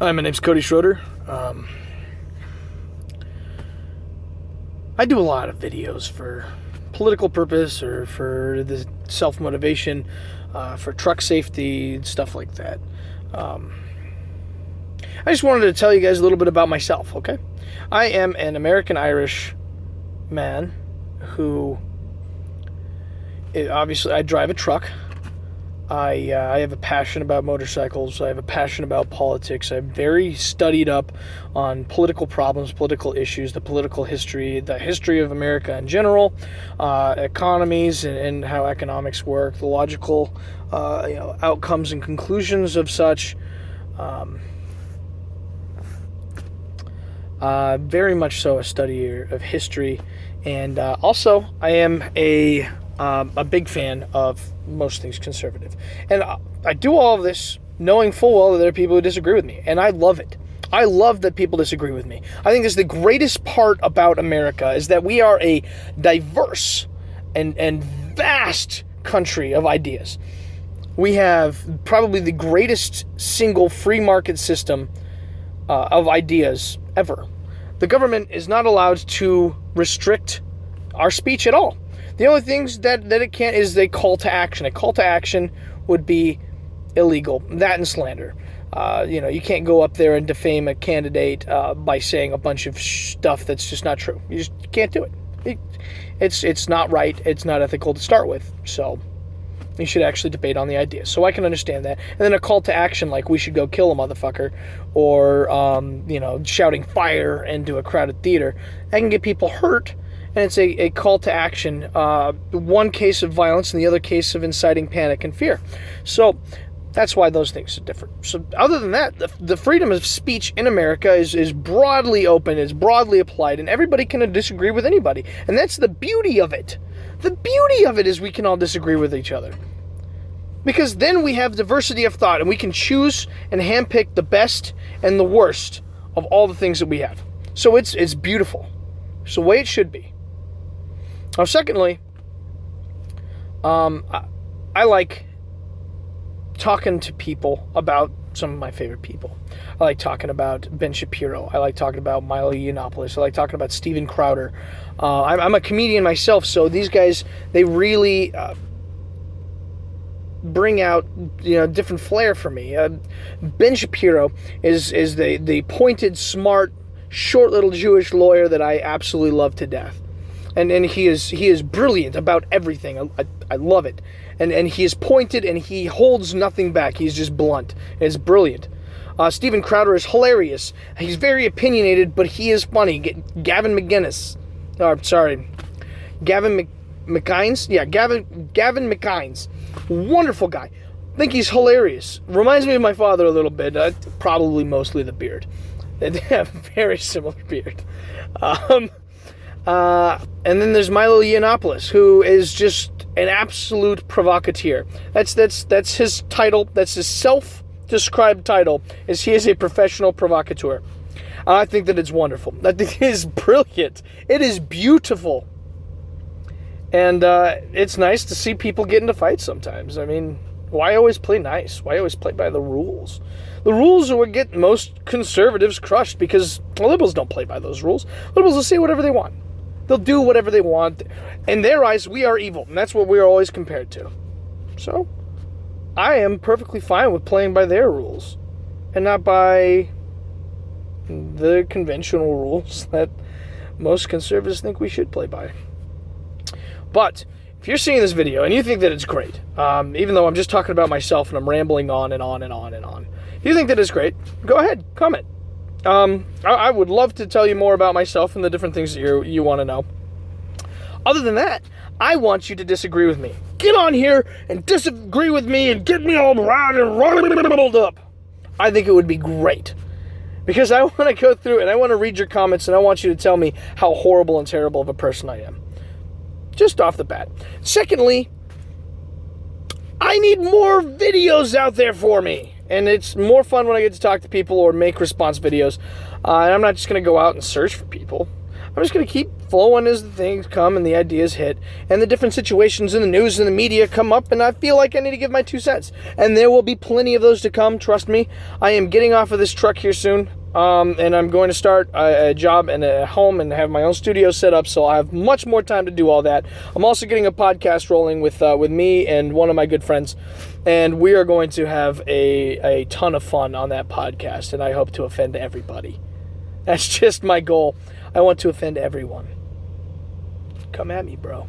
Hi, my name's Cody Schroeder. I do a lot of videos for political purpose or for the self-motivation, for truck safety, stuff like that. I just wanted to tell you guys a little bit about myself, okay? I am an American-Irish man who, obviously, I drive a truck. I have a passion about motorcycles. I have a passion about politics. I'm very studied up on political problems, political issues, the political history, the history of America in general, economies and how economics work, the logical outcomes and conclusions of such. Very much so a studier of history, and also I am a big fan of most things conservative. And I do all of this knowing full well that there are people who disagree with me, and I love it. I love that people disagree with me. I think this is the greatest part about America, is that we are a diverse and vast country of ideas. We have probably the greatest single free market system of ideas ever. The government is not allowed to restrict our speech at all. The only things that it can't is a call to action. A call to action would be illegal. That and slander. You can't go up there and defame a candidate by saying a bunch of stuff that's just not true. You just can't do it. It's not right. It's not ethical to start with. So you should actually debate on the idea. So I can understand that. And then a call to action like we should go kill a motherfucker, or shouting fire into a crowded theater, that can get people hurt. And it's a call to action, one case of violence and the other case of inciting panic and fear. So that's why those things are different. So other than that, the freedom of speech in America is broadly open, is broadly applied, and everybody can disagree with anybody. And that's the beauty of it. The beauty of it is we can all disagree with each other. Because then we have diversity of thought, and we can choose and handpick the best and the worst of all the things that we have. So it's beautiful. It's the way it should be. Now, secondly, I like talking to people about some of my favorite people. I like talking about Ben Shapiro. I like talking about Milo Yianopolous. I like talking about Steven Crowder. I'm a comedian myself, so these guys, they really bring out different flair for me. Ben Shapiro is the pointed, smart, short little Jewish lawyer that I absolutely love to death. And he is brilliant about everything. I love it. And he is pointed and he holds nothing back. He's just blunt. It's brilliant. Steven Crowder is hilarious. He's very opinionated, but he is funny. Gavin McInnes. Gavin McInnes? Yeah, Gavin McInnes. Wonderful guy. I think he's hilarious. Reminds me of my father a little bit. Probably mostly the beard. They have a very similar beard. And then there's Milo Yianopolous, who is just an absolute provocateur. That's his title. That's his self-described title. He is a professional provocateur. I think that it's wonderful. I think it is brilliant. It is beautiful. And it's nice to see people get into fights sometimes. I mean, why always play nice? Why always play by the rules? The rules are what get most conservatives crushed, because liberals don't play by those rules. Liberals will say whatever they want. They'll do whatever they want. In their eyes, we are evil, and that's what we are always compared to. So, I am perfectly fine with playing by their rules, and not by the conventional rules that most conservatives think we should play by. But if you're seeing this video and you think that it's great, even though I'm just talking about myself and I'm rambling on and on and on and on, if you think that it's great, go ahead, comment. I would love to tell you more about myself and the different things that you want to know. Other than that, I want you to disagree with me. Get on here and disagree with me and get me all riled and rolled up. I think it would be great. Because I want to go through and I want to read your comments and I want you to tell me how horrible and terrible of a person I am. Just off the bat. Secondly, I need more videos out there for me. And it's more fun when I get to talk to people or make response videos. And I'm not just going to go out and search for people. I'm just going to keep flowing as the things come and the ideas hit and the different situations in the news and the media come up, and I feel like I need to give my 2 cents. And there will be plenty of those to come, trust me. I am getting off of this truck here soon, and I'm going to start a job and a home and have my own studio set up, so I have much more time to do all that. I'm also getting a podcast rolling with me and one of my good friends, and we are going to have a ton of fun on that podcast, and I hope to offend everybody. That's just my goal. I want to offend everyone. Come at me, bro.